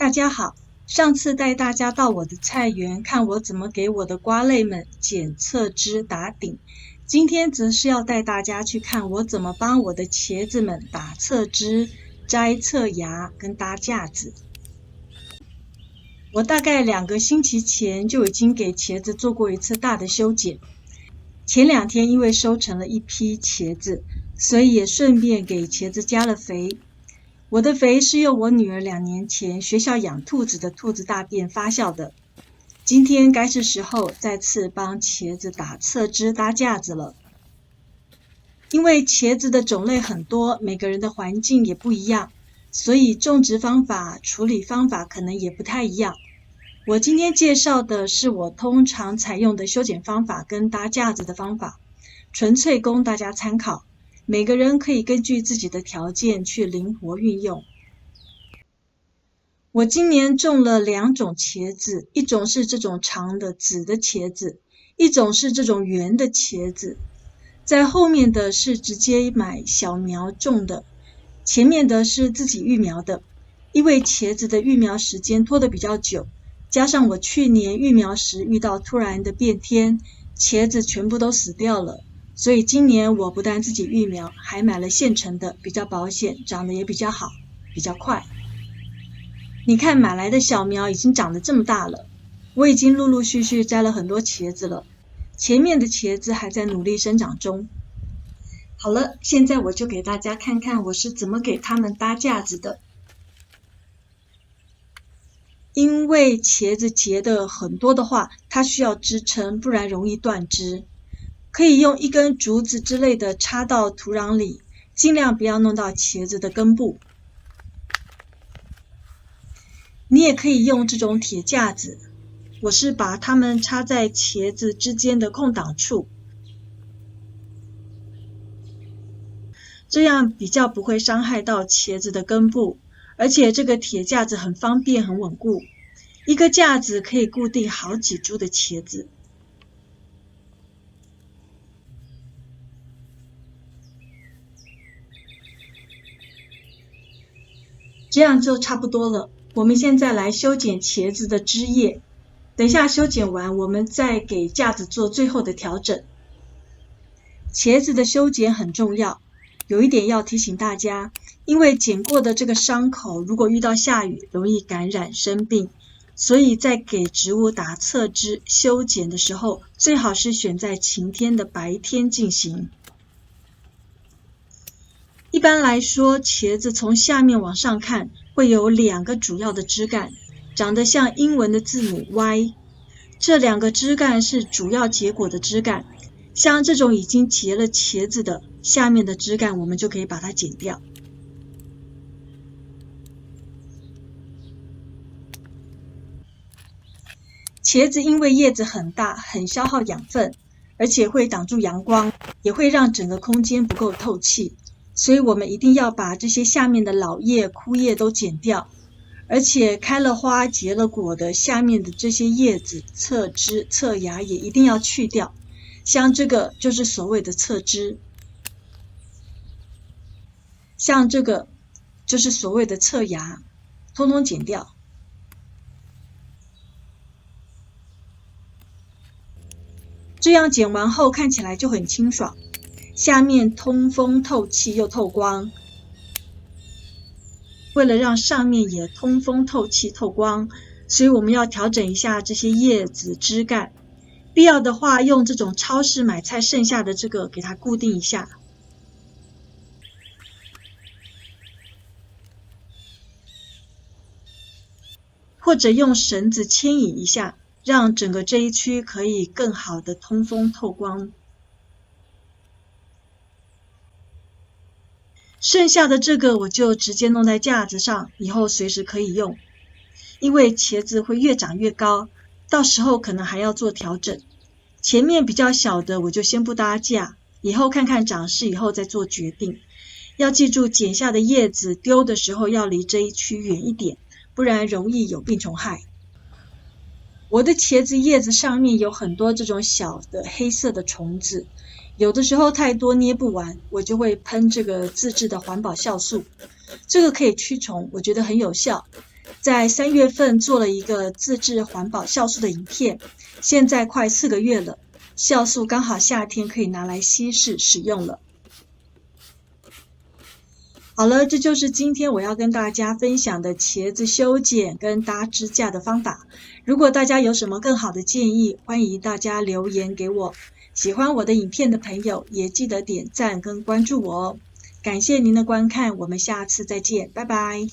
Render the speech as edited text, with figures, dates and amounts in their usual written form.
大家好，上次带大家到我的菜园看我怎么给我的瓜类们剪侧枝打顶，今天则是要带大家去看我怎么帮我的茄子们打侧枝、摘侧芽跟搭架子。我大概2个星期前就已经给茄子做过一次大的修剪，前2天因为收成了一批茄子，所以也顺便给茄子加了肥。我的肥是用我女儿2年前学校养兔子的兔子大便发酵的。今天该是时候再次帮茄子打侧枝搭架子了。因为茄子的种类很多，每个人的环境也不一样，所以种植方法、处理方法可能也不太一样。我今天介绍的是我通常采用的修剪方法跟搭架子的方法，纯粹供大家参考。每个人可以根据自己的条件去灵活运用。我今年种了2种茄子，一种是这种长的紫的茄子，一种是这种圆的茄子。在后面的是直接买小苗种的，前面的是自己育苗的。因为茄子的育苗时间拖得比较久，加上我去年育苗时遇到突然的变天，茄子全部都死掉了。所以今年我不但自己育苗，还买了现成的，比较保险，长得也比较好，比较快。你看买来的小苗已经长得这么大了，我已经陆陆续续摘了很多茄子了，前面的茄子还在努力生长中。好了，现在我就给大家看看我是怎么给它们搭架子的。因为茄子结的很多的话，它需要支撑，不然容易断枝。可以用一根竹子之类的插到土壤里，尽量不要弄到茄子的根部。你也可以用这种铁架子，我是把它们插在茄子之间的空档处，这样比较不会伤害到茄子的根部，而且这个铁架子很方便很稳固，一个架子可以固定好几株的茄子。这样就差不多了，我们现在来修剪茄子的枝叶，等一下修剪完我们再给架子做最后的调整。茄子的修剪很重要，有一点要提醒大家，因为剪过的这个伤口如果遇到下雨容易感染生病，所以在给植物打侧枝修剪的时候，最好是选在晴天的白天进行。一般来说，茄子从下面往上看会有2个主要的枝干，长得像英文的字母 Y。这2个枝干是主要结果的枝干，像这种已经结了茄子的，下面的枝干我们就可以把它剪掉。茄子因为叶子很大，很消耗养分，而且会挡住阳光，也会让整个空间不够透气。所以我们一定要把这些下面的老叶、枯叶都剪掉，而且开了花、结了果的下面的这些叶子、侧枝、侧芽也一定要去掉。像这个就是所谓的侧枝，像这个就是所谓的侧芽，通通剪掉。这样剪完后看起来就很清爽。下面通风透气又透光，为了让上面也通风透气透光，所以我们要调整一下这些叶子枝干，必要的话用这种超市买菜剩下的这个给它固定一下。或者用绳子牵引一下，让整个这一区可以更好的通风透光。剩下的这个我就直接弄在架子上，以后随时可以用。因为茄子会越长越高，到时候可能还要做调整。前面比较小的我就先不搭架，以后看看长势以后再做决定。要记住剪下的叶子丢的时候要离这一区远一点，不然容易有病虫害。我的茄子叶子上面有很多这种小的黑色的虫子，有的时候太多捏不完，我就会喷这个自制的环保酵素，这个可以驱虫，我觉得很有效。在3月份做了一个自制环保酵素的影片，现在快4个月了，酵素刚好夏天可以拿来稀释使用了。好了，这就是今天我要跟大家分享的茄子修剪跟搭支架的方法。如果大家有什么更好的建议，欢迎大家留言给我。喜欢我的影片的朋友也记得点赞跟关注我哦。感谢您的观看，我们下次再见，拜拜。